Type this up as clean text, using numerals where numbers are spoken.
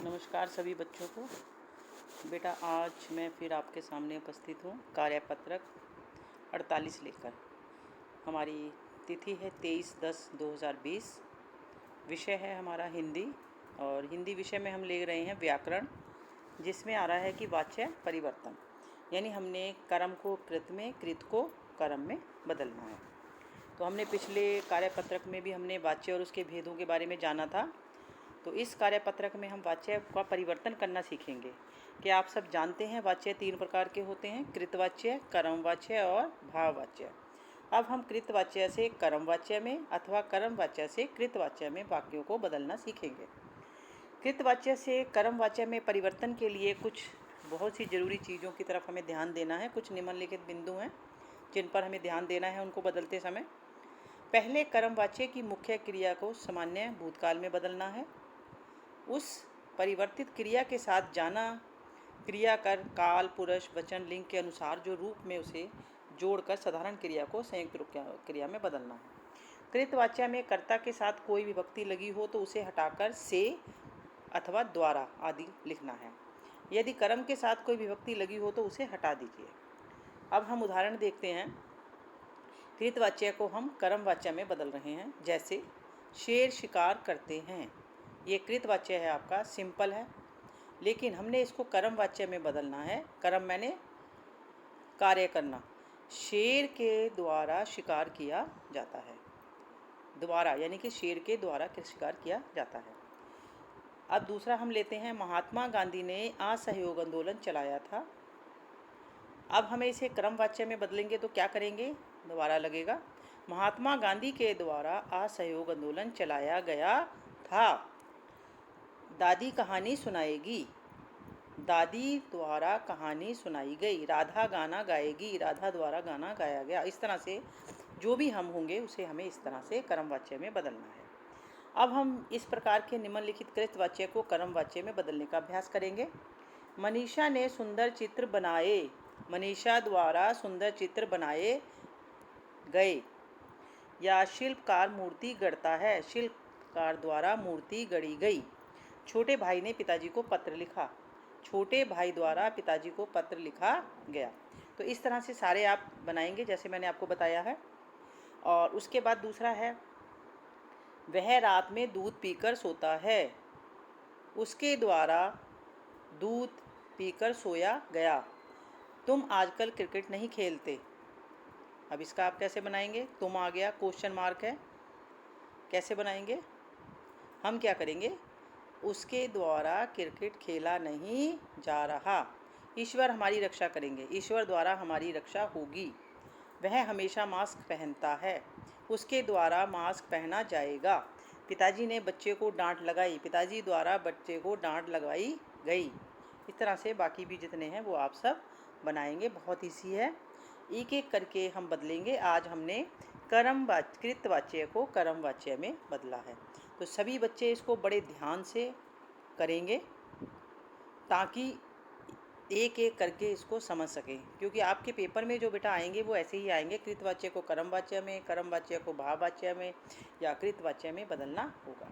नमस्कार सभी बच्चों को। बेटा आज मैं फिर आपके सामने उपस्थित हूँ कार्यपत्रक 48 लेकर। हमारी तिथि है 23/10/2020। विषय है हमारा हिंदी और हिंदी विषय में हम ले रहे हैं व्याकरण, जिसमें आ रहा है कि वाच्य परिवर्तन, यानी हमने कर्म को कृत में, कृत को कर्म में बदलना है। तो हमने पिछले कार्यपत्रक में भी हमने वाच्य और उसके भेदों के बारे में जाना था। तो इस कार्यपत्रक में हम वाच्य का परिवर्तन करना सीखेंगे। कि आप सब जानते हैं वाच्य 3 प्रकार के होते हैं, कृतवाच्य, कर्मवाच्य और भाववाच्य। अब हम कृतवाच्य से कर्मवाच्य में अथवा कर्मवाच्य से कृतवाच्य में वाक्यों को बदलना सीखेंगे। कृतवाच्य से कर्मवाच्य में परिवर्तन के लिए कुछ बहुत सी जरूरी चीज़ों की तरफ हमें ध्यान देना है। कुछ निम्नलिखित बिंदु हैं जिन पर हमें ध्यान देना है उनको बदलते समय। पहले कर्मवाच्य की मुख्य क्रिया को सामान्य भूतकाल में बदलना है। उस परिवर्तित क्रिया के साथ जाना क्रिया कर काल, पुरुष, वचन, लिंग के अनुसार जो रूप में उसे जोड़कर साधारण क्रिया को संयुक्त रूप क्रिया में बदलना है। कृतवाच्य में कर्ता के साथ कोई विभक्ति लगी हो तो उसे हटाकर से अथवा द्वारा आदि लिखना है। यदि कर्म के साथ कोई विभक्ति लगी हो तो उसे हटा दीजिए। अब हम उदाहरण देखते हैं। कृतवाच्य को हम कर्मवाच्य में बदल रहे हैं। जैसे शेर शिकार करते हैं, ये कृतवाच्य है आपका, सिंपल है, लेकिन हमने इसको कर्मवाच्य में बदलना है। कर्म मैंने कार्य करना। शेर के द्वारा शिकार किया जाता है, द्वारा यानी कि शेर के द्वारा शिकार किया जाता है। अब दूसरा हम लेते हैं, महात्मा गांधी ने असहयोग आंदोलन चलाया था। अब हमें इसे कर्मवाच्य में बदलेंगे तो क्या करेंगे, दोबारा लगेगा, महात्मा गांधी के द्वारा असहयोग आंदोलन चलाया गया था। दादी कहानी सुनाएगी, दादी द्वारा कहानी सुनाई गई। राधा गाना गाएगी, राधा द्वारा गाना गाया गया। इस तरह से जो भी हम होंगे उसे हमें इस तरह से कर्मवाच्य में बदलना है। अब हम इस प्रकार के निम्नलिखित कृतवाच्य को कर्मवाच्य में बदलने का अभ्यास करेंगे। मनीषा ने सुंदर चित्र बनाए, मनीषा द्वारा सुंदर चित्र बनाए गए। या शिल्पकार मूर्ति गढ़ता है, शिल्पकार द्वारा मूर्ति गढ़ी गई। छोटे भाई ने पिताजी को पत्र लिखा, छोटे भाई द्वारा पिताजी को पत्र लिखा गया। तो इस तरह से सारे आप बनाएंगे जैसे मैंने आपको बताया है। और उसके बाद दूसरा है, वह रात में दूध पीकर सोता है, उसके द्वारा दूध पीकर सोया गया। तुम आजकल क्रिकेट नहीं खेलते। अब इसका आप कैसे बनाएंगे, तुम आ गया, क्वेश्चन मार्क है, कैसे बनाएंगे। हम क्या करेंगे, उसके द्वारा क्रिकेट खेला नहीं जा रहा। ईश्वर हमारी रक्षा करेंगे, ईश्वर द्वारा हमारी रक्षा होगी। वह हमेशा मास्क पहनता है, उसके द्वारा मास्क पहना जाएगा। पिताजी ने बच्चे को डांट लगाई, पिताजी द्वारा बच्चे को डांट लगाई गई। इस तरह से बाकी भी जितने हैं वो आप सब बनाएंगे। बहुत ईजी है, एक एक करके हम बदलेंगे। आज हमने कृतवाच्य को कर्मवाच्य में बदला है। तो सभी बच्चे इसको बड़े ध्यान से करेंगे ताकि एक एक करके इसको समझ सकें, क्योंकि आपके पेपर में जो बेटा आएंगे वो ऐसे ही आएंगे, कृतवाच्य को कर्मवाच्य में, कर्मवाच्य को भाववाच्य में या कृतवाच्य में बदलना होगा।